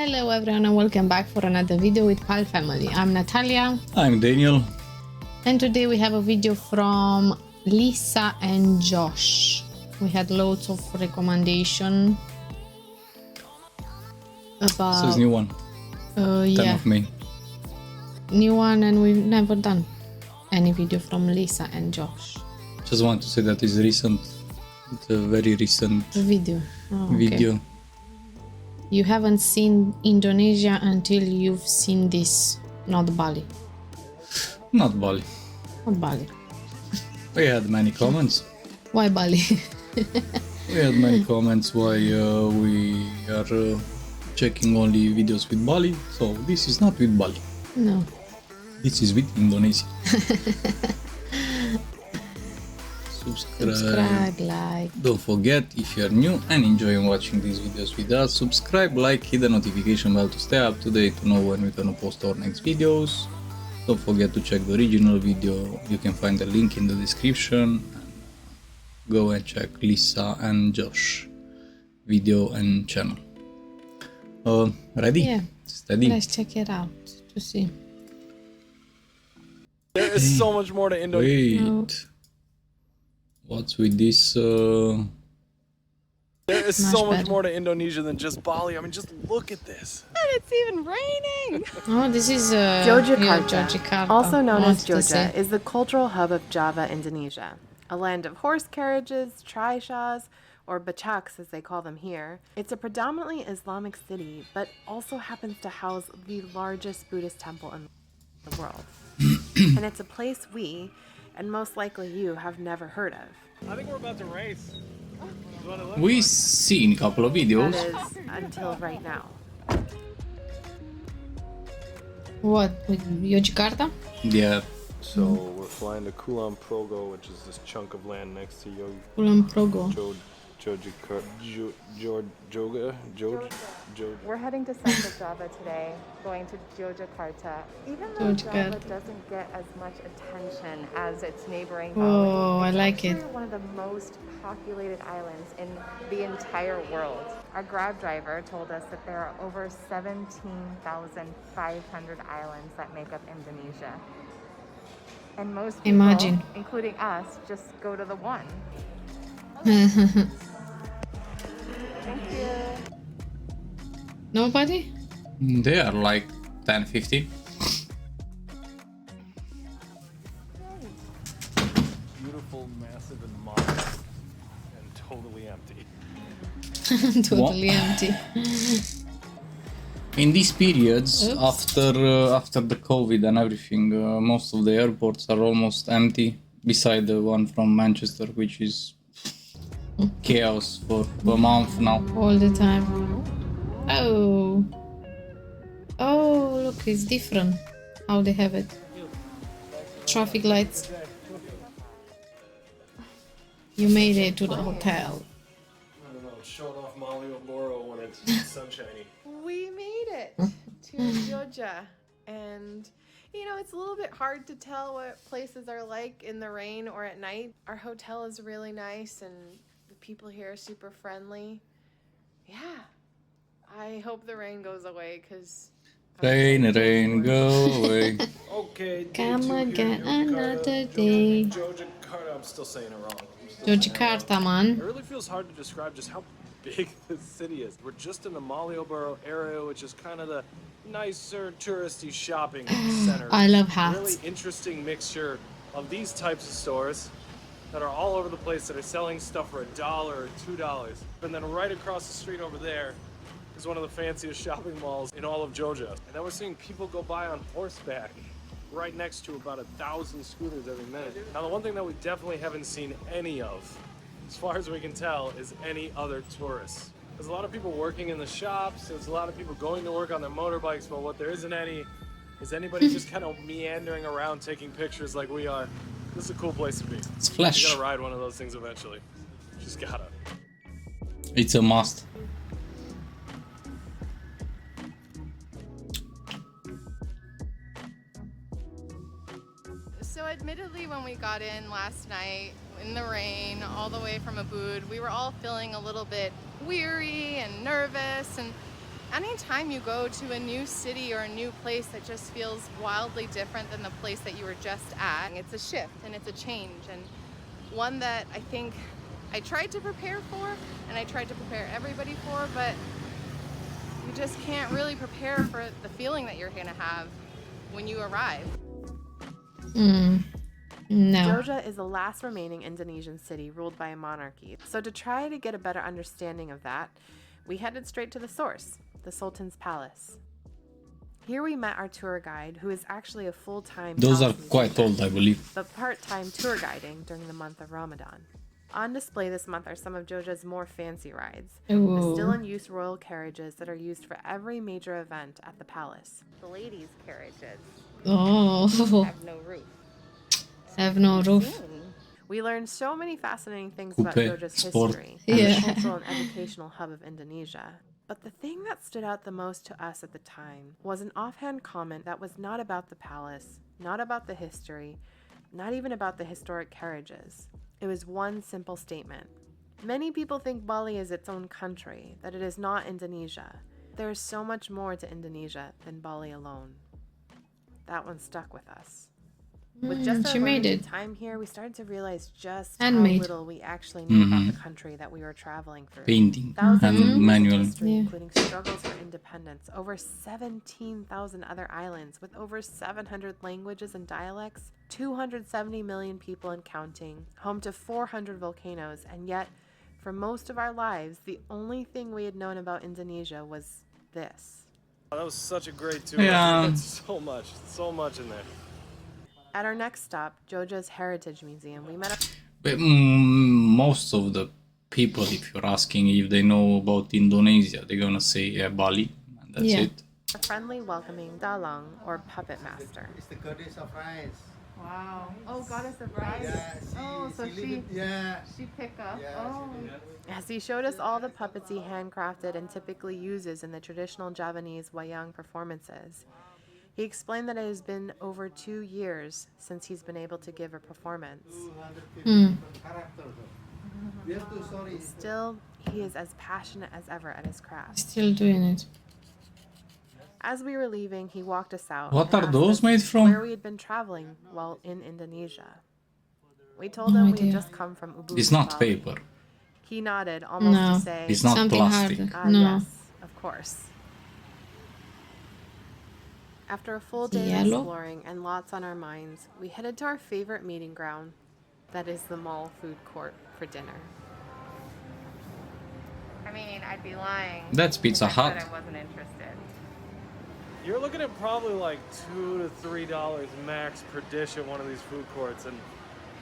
Hello everyone and welcome back for another video with Pall family. I'm Natalia. I'm Daniel. And today we have a video from Lisa and Josh. We had loads of recommendation about... This is new one. 10 of May. New one, and we've never done any video from Lisa and Josh. Just want to say that it's recent. It's a very recent Video. Oh, okay. video. You haven't seen Indonesia until you've seen this, not Bali. Not Bali. Not Bali. We had many comments. Why Bali? We had many comments why we are checking only videos with Bali. So this is not with Bali. No. This is with Indonesia. Subscribe, like. Don't forget, if you are new and enjoying watching these videos with us, subscribe, like, hit the notification bell to stay up to date to know when we're gonna post our next videos. Don't forget to check the original video. You can find the link in the description. Go and check Lisa and Josh video and channel. Ready? Yeah. Steady. Let's check it out to see. There is so much more to Indonesia. Wait. No. What's with this? There is Much so much better. more to Indonesia than just Bali. I mean, just look at this. And it's even raining! Oh, this is Yogyakarta, also known I as wanted to say. Jogja, is the cultural hub of Java, Indonesia. A land of horse carriages, trishaws, or bachaks as they call them here. It's a predominantly Islamic city, but also happens to house the largest Buddhist temple in the world. And it's a place we, and most likely you, have never heard of. I think we're about to race. We've seen a couple of That videos. is, until right now. What? With Yogyakarta? Yeah. So we're flying to Kulon Progo, which is this chunk of land next to Pulang Progo. We're heading to Central Java today, going to Yogyakarta. Even though Java doesn't get as much attention as its neighboring Bali, Oh, I like it. it's one of the most populated islands in the entire world. Our Grab driver told us that there are over 17,500 islands that make up Indonesia. And most people, Imagine. including us, just go to the one. Thank you. Nobody? They are like 10-15. beautiful, massive, and modern, and totally empty. Totally empty. In these periods, Oops. after the COVID and everything, most of the airports are almost empty. Beside the one from Manchester, which is chaos for a month now. All the time. Oh. Oh, look, it's different how they have it. Traffic lights. You made it to the hotel. I don't know, showing off Malioboro when it's sunshiny. We made it to Jogja, and you know, it's a little bit hard to tell what places are like in the rain or at night. Our hotel is really nice, and the people here are super friendly. Yeah, I hope the rain goes away, because Rain, rain, go away. Okay, day Come two here in again Yogyakarta. another day. Yogyakarta, I'm still saying it wrong. Yogyakarta, It man. really feels hard to describe just how big this city is. We're just in the Malioboro area, which is kind of the nicer touristy shopping center. I love Really hats. interesting mixture of these types of stores that are all over the place that are selling stuff for $1 or $2. And then right across the street over there is one of the fanciest shopping malls in all of Jogja. And then we're seeing people go by on horseback right next to about 1,000 scooters every minute. Now, the one thing that we definitely haven't seen any of, as far as we can tell, is any other tourists. There's a lot of people working in the shops, there's a lot of people going to work on their motorbikes, but what there isn't any is anybody just kind of meandering around taking pictures like we are. This is a cool place to be. It's You flash. gotta ride one of those things eventually. Just gotta. It's a must. So admittedly, when we got in last night in the rain, all the way from Ubud, we were all feeling a little bit weary and nervous, and Anytime you go to a new city or a new place that just feels wildly different than the place that you were just at, it's a shift and it's a change, and one that I think I tried to prepare for and I tried to prepare everybody for, but you just can't really prepare for the feeling that you're gonna have when you arrive. No. Jogja is the last remaining Indonesian city ruled by a monarchy. So to try to get a better understanding of that, we headed straight to the source, the Sultan's palace. Here we met our tour guide, who is actually a full-time Those are palace quite musician, old, I believe. but part-time tour guiding during the month of Ramadan. On display this month are some of Jogja's more fancy rides, the still in use royal carriages that are used for every major event at the palace. The ladies' carriages Oh, have no roof. have no roof. We learned so many fascinating things about Coupe, Jogja's sport. history and Yeah. the cultural and educational hub of Indonesia. But the thing that stood out the most to us at the time was an offhand comment that was not about the palace, not about the history, not even about the historic carriages. It was one simple statement. Many people think Bali is its own country, that it is not Indonesia. There is so much more to Indonesia than Bali alone. That one stuck with us. With just She our made limited it. time here, we started to realize just Handmade. how little we actually knew about the country that we were traveling through. Painting Thousands of and years of manual. history, Yeah. including struggles for independence, over 17,000 other islands with over 700 languages and dialects, 270 million people and counting, home to 400 volcanoes, and yet, for most of our lives, the only thing we had known about Indonesia was this. That was such a great tour. Yeah. It's so much in there. At our next stop, Jogja's Heritage Museum, we met a But most of the people, if you're asking if they know about Indonesia, they're gonna say Bali, and that's Yeah. it. friendly, welcoming dalang, or puppet master. It's the goddess of rice. Wow. Oh, goddess of rice. Yeah, she pick up. Yeah, As he showed us all the puppets he handcrafted and typically uses in the traditional Javanese wayang performances. He explained that it has been over 2 years since he's been able to give a performance. 250 character. We have to, sorry. Still, he is as passionate as ever at his craft. Still doing it. As we were leaving, he walked us out. What and are asked those us made from? Where we had been traveling while in Indonesia. We told No him we idea. had just come from Ubud. It's not Bali. paper. He nodded, almost No. to say, It's not Something plastic. harder. "Ah, No. yes, of course." After a full day of Yellow? exploring and lots on our minds, we headed to our favorite meeting ground, that is the mall food court, for dinner. I mean, I'd be lying. That's Pizza if I said Hut. I wasn't interested. You're looking at probably like $2 to $3 max per dish at one of these food courts, and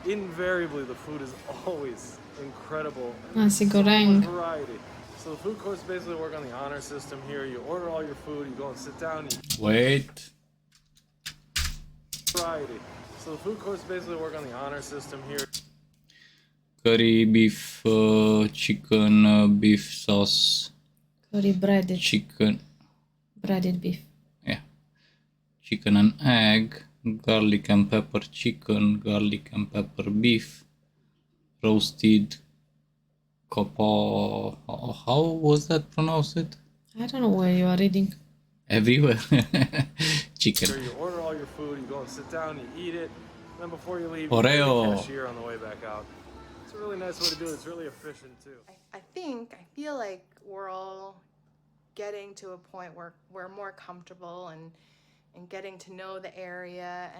invariably the food is always incredible. Nasi So much goreng. variety. So the food courts basically work on the honor system here. You order all your food, you go and sit down, you Wait. variety. So the food courts basically work on the honor system here. Curry beef, chicken, beef sauce, Curry breaded. chicken, Breaded beef. yeah, chicken and egg, garlic and pepper chicken, garlic and pepper beef, roasted copo. How was that pronounced? I don't know where you are reading. Everywhere. Here Chicken. you order all your food, you go and sit down, you eat it, then before you leave, you Oreo. pay the cashier on the way back out. It's a really nice way to do it. It's really efficient too. I feel like we're all getting to a point where we're more comfortable and getting to know the area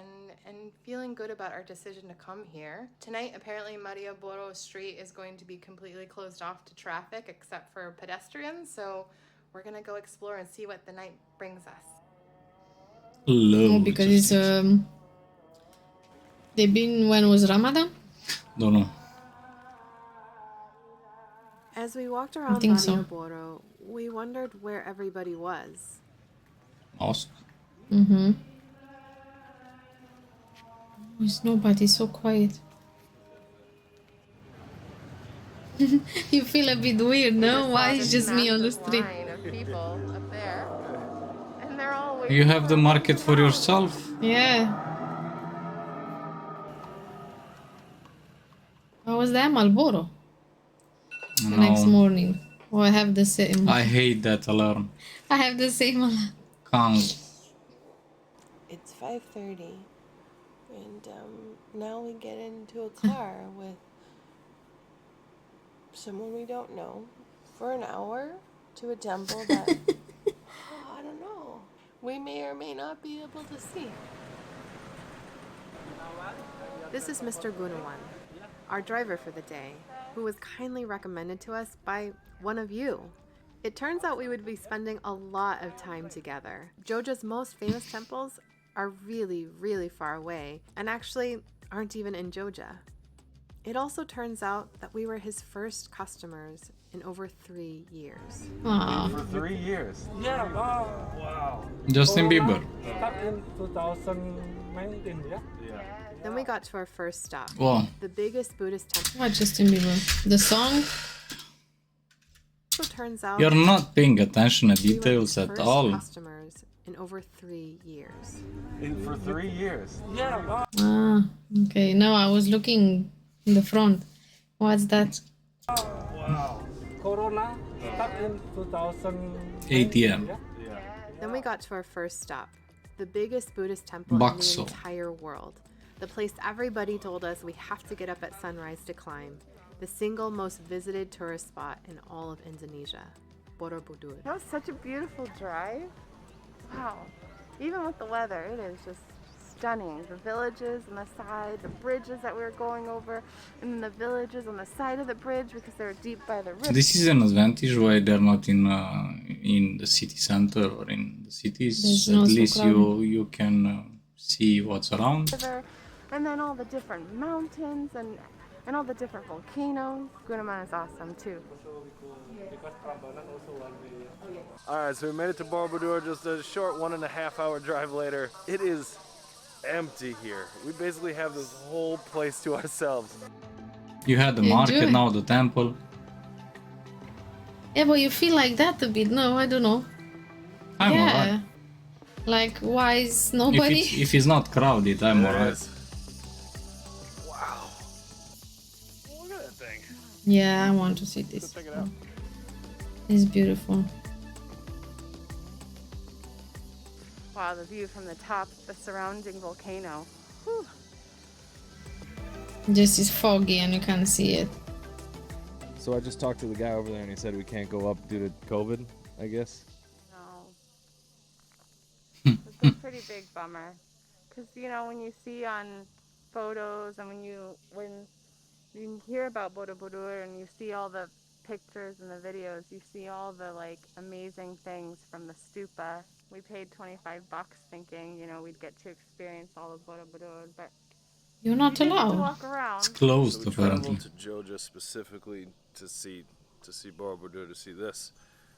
and feeling good about our decision to come here. Tonight, apparently, Malioboro Street is going to be completely closed off to traffic except for pedestrians, so we're gonna go explore and see what the night brings us. Oh, because it's they've been when was Ramadan? Don't know. As we walked around think so. Malioboro, we wondered where everybody was. Ask. Mm-hmm. There's nobody, so quiet. You feel a bit weird, no? Why is just me on the street? Line of people up there, and they're all You have the market for yourself. Yeah. What was that? Marlboro? The next No. morning. Oh, I have the same. I hate that alarm. I have the same alarm. Can't. It's 5:30, and now we get into a car with someone we don't know for an hour to a temple that I don't know. We may or may not be able to see. This is Mr. Gunawan, our driver for the day, who was kindly recommended to us by one of you. It turns out we would be spending a lot of time together. Georgia's most famous temples are really, really far away and actually aren't even in Georgia. It also turns out that we were his first customers in over 3 years. Aw. For 3 years. Yeah, wow. Justin Bieber. Start in 2019, yeah? Then we got to our first stop, Wow. the biggest Buddhist temple. What Justin Bieber? The song? Also turns out You're not paying attention to we were details his at first all. customers in over 3 years. For 3 years. Yeah, wow. Ah, okay. No, I was looking in the front. What's that? Wow. Corona start in 2000. ATM. Yeah? Then we got to our first stop, the biggest Buddhist temple in Bakso. the entire world. The place everybody told us we have to get up at sunrise to climb. The single most visited tourist spot in all of Indonesia, Borobudur. That was such a beautiful drive. Wow. Even with the weather, it is just stunning. The villages on the side, the bridges that we were going over, and then the villages on the side of the bridge because they were deep by the river. This is an advantage why they're not in the city center or in the cities. There's At no least crowd. you can see what's around. And then all the different mountains and all the different volcanoes. Gunaman is awesome too. Alright, so we made it to Borobudur, just a short 1.5 hour drive later. It is empty here. We basically have this whole place to ourselves. You had the Enjoy. market, now the temple. Yeah, but you feel like that a bit. No, I don't know. I'm yeah. alright. Like, why is If nobody? it's not crowded, I'm There it alright. is. Wow. Look at that thing. Yeah, I want to see this. Check it out. It's beautiful. Wow, the view from the top, the surrounding volcano. Whew. Just is foggy and you can't see it. So I just talked to the guy over there and he said we can't go up due to COVID, I guess. No. It's a pretty big bummer. Because, you know, when you see on photos and when you hear about Borobudur and you see all the pictures and the videos, you see all the, like, amazing things from the stupa. We paid $25 thinking, you know, we'd get to experience all of Borobudur, but You're not you get to allowed. walk around. It's closed So we apparently. traveled to Georgia specifically to see Borobudur, to see this.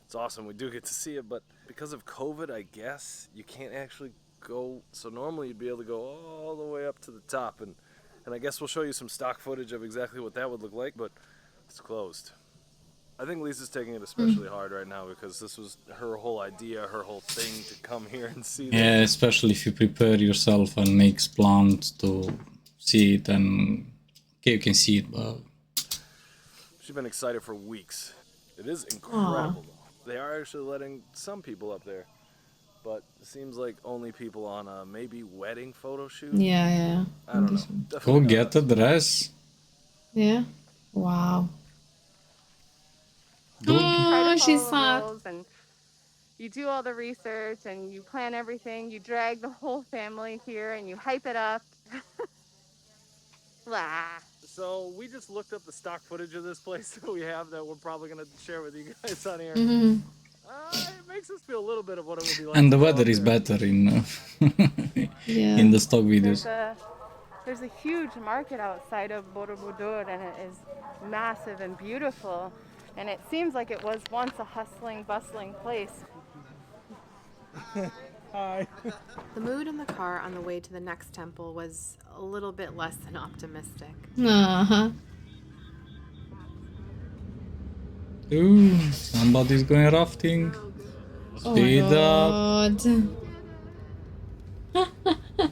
It's awesome. We do get to see it, but because of COVID, I guess you can't actually go. So normally you'd be able to go all the way up to the top, and I guess we'll show you some stock footage of exactly what that would look like, but it's closed. I think Lisa's taking it especially hard right now because this was her whole idea, her whole thing to come here and see this. Yeah, especially if you prepare yourself and makes plans to see it, and okay, you can see it, but She's been excited for weeks. It is incredible, though. They are actually letting some people up there, but it seems like only people on a maybe wedding photo shoot. Yeah, yeah. I don't know. go Definitely not get a dress. Yeah. Wow. Go Oh, she's sad. And you do all the research and you plan everything. You drag the whole family here and you hype it up. Blah. So we just looked up the stock footage of this place that we have that we're probably going to share with you guys on here. Mhm. It makes us feel a little bit of what it would be like. And the to go weather up is there. better Yeah. in the stock videos. There's a huge market outside of Borobudur and it is massive and beautiful. And it seems like it was once a hustling, bustling place. Hi. The mood in the car on the way to the next temple was a little bit less than optimistic. Uh-huh. Ooh, somebody's going rafting. Oh Speed my up. God.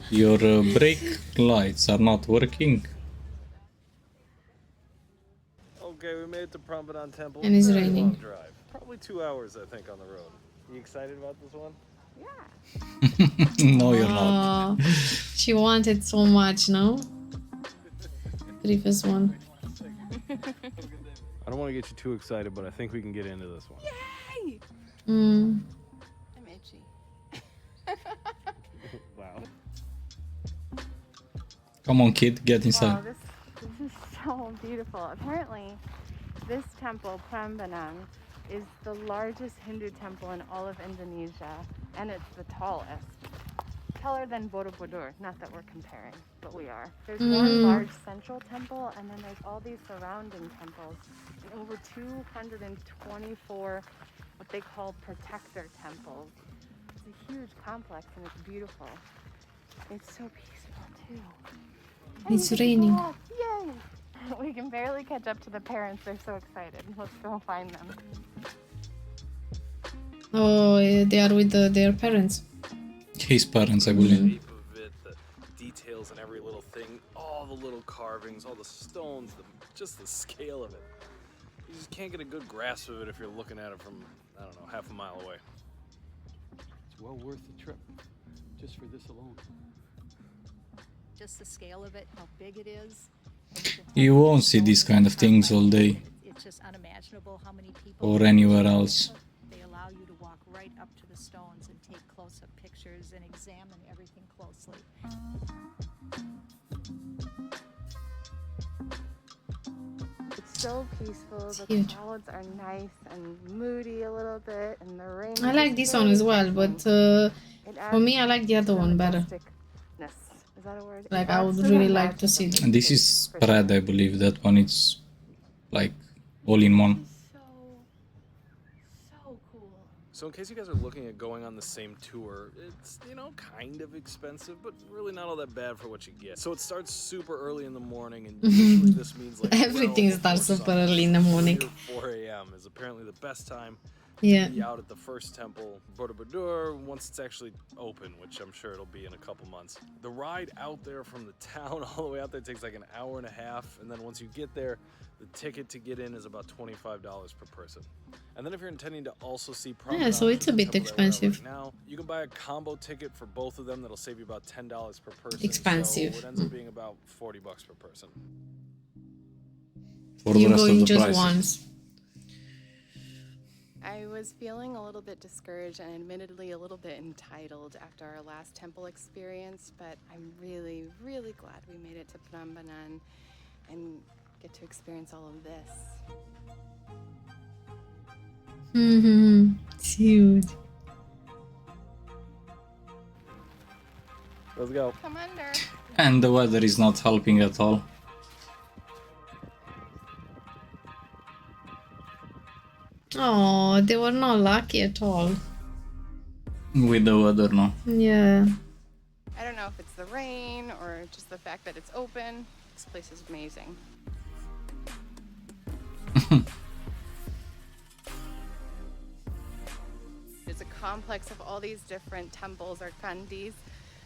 Your brake lights are not working. Oh Okay, we made it to Prambanan Temple. And it's Very raining. long drive. Probably 2 hours, I think, on the road. You excited about this one? No, you're not. She wanted so much, no? Previous one. I don't want to get you too excited, but I think we can get into this one. Yay! Mm. I'm itchy. Wow. Come on, kid, get Wow, inside. this is so beautiful. Apparently, this temple, Prambanan, is the largest Hindu temple in all of Indonesia, and it's the tallest. Taller than Borobudur, not that we're comparing, but we are. There's one large central temple, and then there's all these surrounding temples, and over 224 what they call protector temples. It's a huge complex, and it's beautiful. It's so peaceful, too. It's raining. Yay! We can barely catch up to the parents. They're so excited. Let's go find them. Oh, they are with their parents. His parents, I believe. Shape of it, the details in every little thing, all the little carvings, all the stones, just the scale of it. You just can't get a good grasp of it if you're looking at it from, I don't know, half a mile away. It's well worth the trip, just for this alone. Just the scale of it, how big it is. You won't see these kind of things all day It's just unimaginable how many people. or anywhere else. They allow you to walk right up to the stones and take close-up pictures and examine everything closely. It's so peaceful. The huge. clouds are nice and moody a little bit, and the rain. I like this one as well, but for me, I like the other one better. Is that a word? Like, I would really like to see And this is spread, I believe. That one is like all in one. So cool. So in case you guys are looking at going on the same tour, it's, you know, kind of expensive, but really not all that bad for what you get. So it starts super early in the morning, and usually this means like Everything well starts before super sunrise. early in the morning. 3 or 4 a.m. is apparently the best time Yeah. to be out at the first temple, Borobudur, once it's actually open, which I'm sure it'll be in a couple months. The ride out there from the town all the way out there takes like an hour and a half, and then once you get there, the ticket to get in is about $25 per person. And then if you're intending to also see Prambanan, so it's a bit the temple that we're at expensive. right now, you can buy a combo ticket for both of them that'll save you about $10 per person. Expensive. So it ends up being about $40 per person. For the You rest go of in the just prices. once. I was feeling a little bit discouraged and admittedly a little bit entitled after our last temple experience, but I'm really, really glad we made it to Prambanan and get to experience all of this. It's huge. Let's go. Come under. And the weather is not helping at all. Oh, they were not lucky at all. With the weather, no. Yeah. I don't know if it's the rain or just the fact that it's open. This place is amazing. It's a complex of all these different temples or kandis,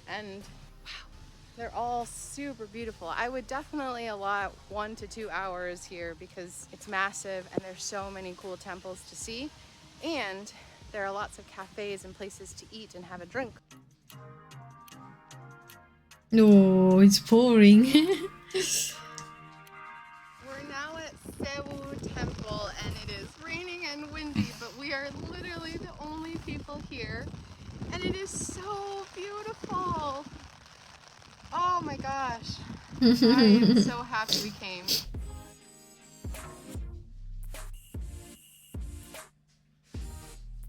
and wow, they're all super beautiful. I would definitely allot 1 to 2 hours here because it's massive and there's so many cool temples to see, and there are lots of cafes and places to eat and have a drink. No, it's pouring. We're now at Sewu Temple and it is raining and windy, but we are literally the only people here and it is so beautiful. Oh my gosh. I am so happy we came.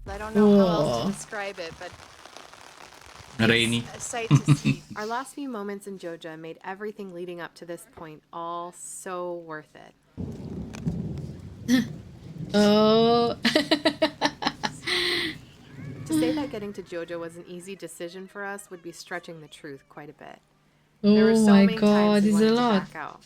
I don't know how else Whoa. to describe it, but Rainy. a sight to see. Our last few moments in Joja made everything leading up to this point all so worth it. Oh. To say that getting to Joja was an easy decision for us would be stretching the truth quite a bit. Oh my god, we it's a wanted to lot. back out.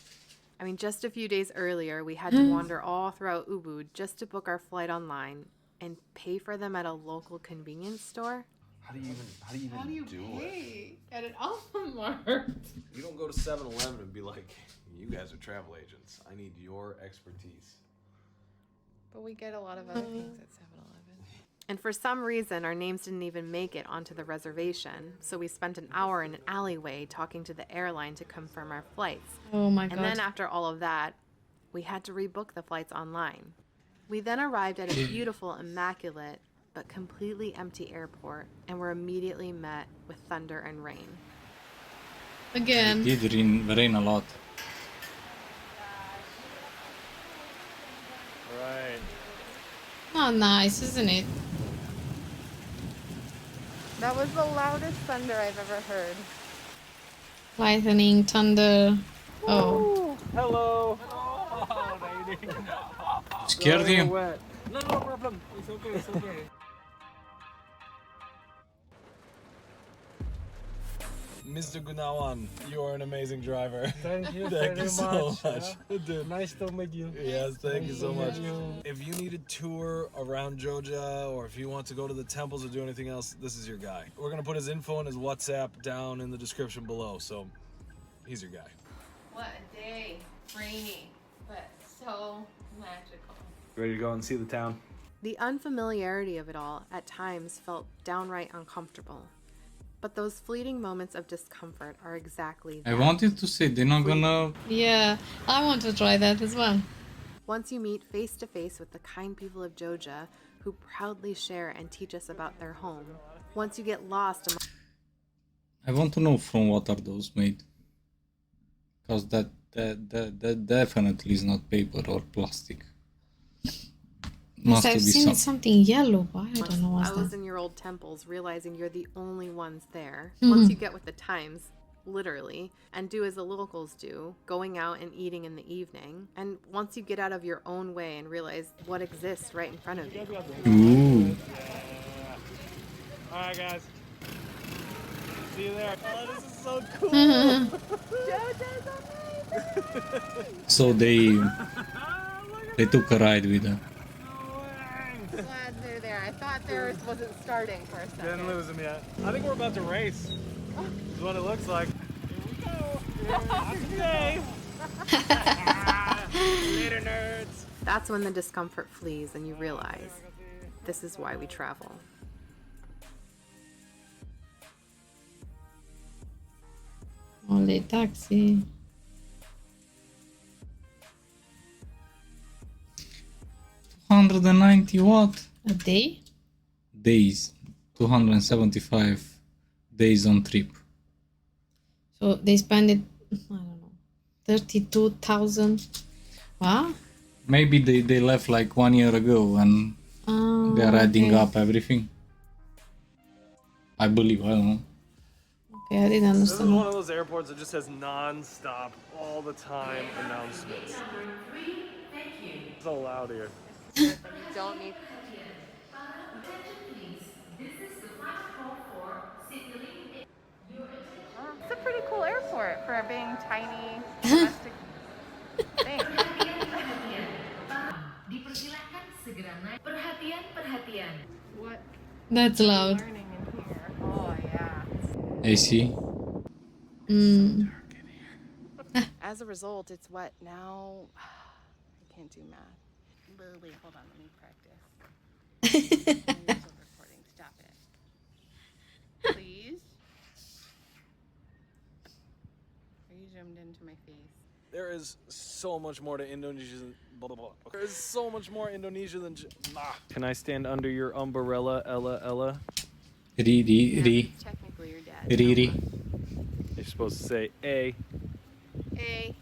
I mean, just a few days earlier, we had to wander all throughout Ubud just to book our flight online and pay for them at a local convenience store. How do you even do it? At an Alphamart. You don't go to 7-Eleven and be like, you guys are travel agents. I need your expertise. But we get a lot of other things at 7-Eleven. And for some reason, our names didn't even make it onto the reservation, so we spent an hour in an alleyway talking to the airline to confirm our flights. Oh my god. And then after all of that, we had to rebook the flights online. We then arrived at a beautiful, immaculate, but completely empty airport, and were immediately met with thunder and rain. Again. It did rain a lot. Right. Oh, nice, isn't it? That was the loudest thunder I've ever heard. Lightning, thunder. Oh. Hello. Oh, lady. Scared you? Wet. No problem. It's okay. It's okay. Mr. Gunawan, you are an amazing driver. Thank you Thank very you so much. much. Dude. Nice to meet you. Yes, thank you so much. you. If you need a tour around Georgia, or if you want to go to the temples or do anything else, this is your guy. We're gonna put his info and his WhatsApp down in the description below, so he's your guy. What a day. Rainy, but so magical. Ready to go and see the town? The unfamiliarity of it all at times felt downright uncomfortable. But those fleeting moments of discomfort are exactly that. I wanted to say they're not gonna. Yeah, I want to try that as well. Once you meet face to face with the kind people of Georgia who proudly share and teach us about their home, once you get lost among I want to know from what are those made. Because that definitely is not paper or plastic. Must I've be seen something yellow, but I don't know what's that. 1,000-year-old temples, realizing you're the only ones there. Once you get with the times, literally, and do as the locals do, going out and eating in the evening. And once you get out of your own way and realize what exists right in front of you. Ooh. Alright, guys. See you there. Oh, this is so cool. So they took a ride with her. Glad they're there. I thought theirs wasn't starting for a second. Didn't lose him yet. I think we're about to race. Is what it looks like. Here we go. Later, nerds. That's when the discomfort flees and you realize this is why we travel. Only taxi. 290 what? A day? Days. 275 days on trip. So they spend it, I don't know, 32,000. Wow. Maybe they left like 1 year ago and they're adding up everything. I believe, I don't know. Okay, I didn't This is understand. one of those airports that just has non-stop, all the time announcements. It's so loud here. You don't need. It's a pretty cool airport for being tiny, domestic thing. What That's loud. learning in here? Oh yeah. AC. As a result, it's what now? I can't do math. Wait, hold on. Let me practice. Recording. Stop it. Please. Are you zoomed into my face? There is so much more to Indonesia than blah, blah, blah. There is so much more Indonesia than Can I stand under your umbrella, Ella? Ri. Technically, your dad. Ri. You're supposed to say A. A.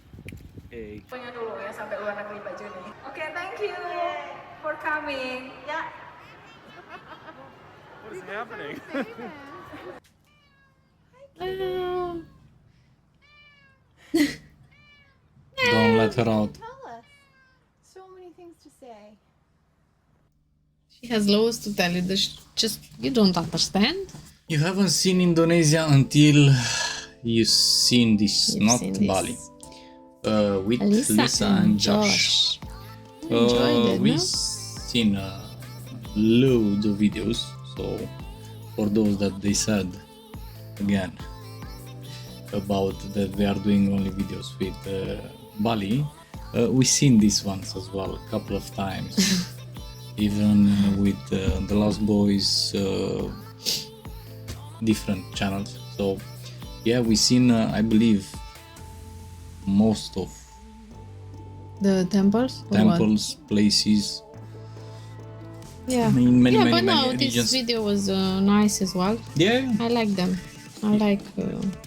A. Punya dulu ya sampai luar negeri baju nih. Oke, thank you for coming. Ya. What is happening? Don't let her out. Tell us. So many things to say. She has loads to tell you. Just you don't understand. You haven't seen Indonesia until you've seen this, You've not seen this. Bali. With Lisa Lisa and Josh. Enjoyed it, We've no? seen loads of videos. So for those that they said again about that they are doing only videos with Bali, we've seen these ones as well a couple of times. even with the Lost Boys different channels. So yeah, we've seen I believe most of The temples? Or temples, places. what? Yeah. In many, yeah, many, but many no, regions. this video was nice as well. Yeah, I like them. I like.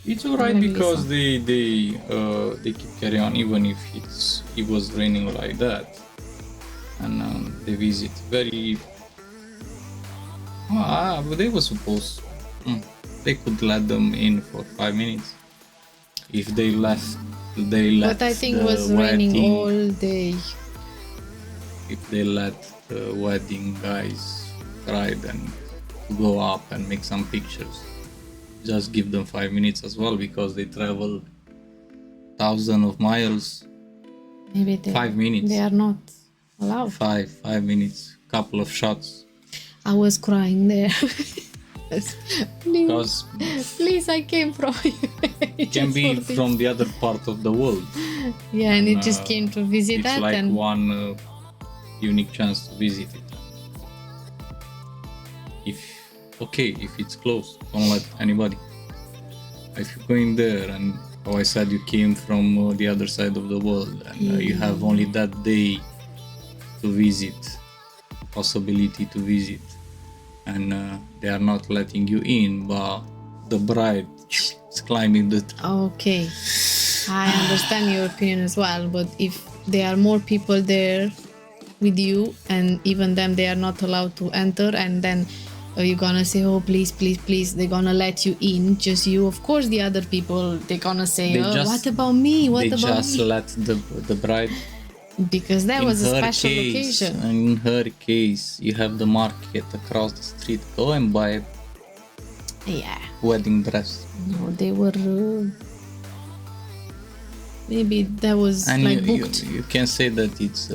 it's alright like because Lisa. they keep carry on even if it was raining like that, and they visit very. But they were supposed. They could let them in for 5 minutes. If they left, they let. But I think it the was raining wedding, all day. If they let the wedding guys try then to go up and make some pictures, just give them 5 minutes as well because they travel thousands of miles. Maybe they, 5 minutes. They are not allowed. 5 minutes, couple of shots. I was crying there. Because please, I came from it can be from the other part of the world. Yeah, and it just came to visit it's that. Like and one unique chance to visit it. If it's close, don't let anybody. If you're going there and how I said you came from the other side of the world and you have only that day to visit, possibility to visit, and they are not letting you in, but the bride is climbing the okay, I understand your opinion as well, but if there are more people there with you and even them they are not allowed to enter, and then you're gonna say, oh please please please, they're gonna let you in, just you, of course the other people they're gonna say, what about me, what about me? They just let the bride, because that was a special occasion. In her case, you have the market across the street, go and buy wedding dress. No, they were maybe that was and like booked. You can say that it's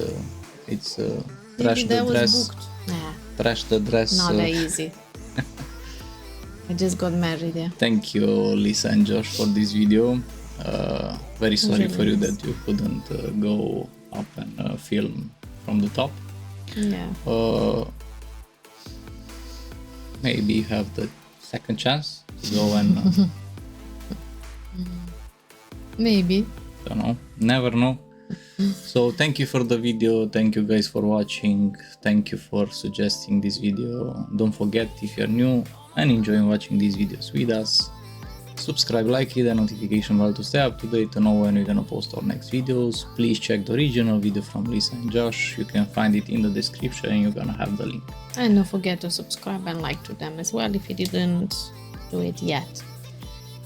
trash the dress. Nah, trash the dress. not that easy. I just got married there. Thank you, Lisa and Josh, for this video. Very sorry for you that you couldn't go up and film from the top. Yeah. Maybe you have the second chance to go and maybe. Don't know. Never know. So thank you for the video. Thank you guys for watching. Thank you for suggesting this video. Don't forget, if you're new and enjoying watching these videos with us, subscribe, like, hit the notification bell to stay up to date to know when we're gonna post our next videos. Please check the original video from Lisa and Josh. You can find it in the description and you're gonna have the link. And don't forget to subscribe and like to them as well if you didn't do it yet.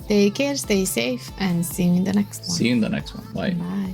Take care, stay safe, and see you in the next one. See you in the next one. Bye. Bye.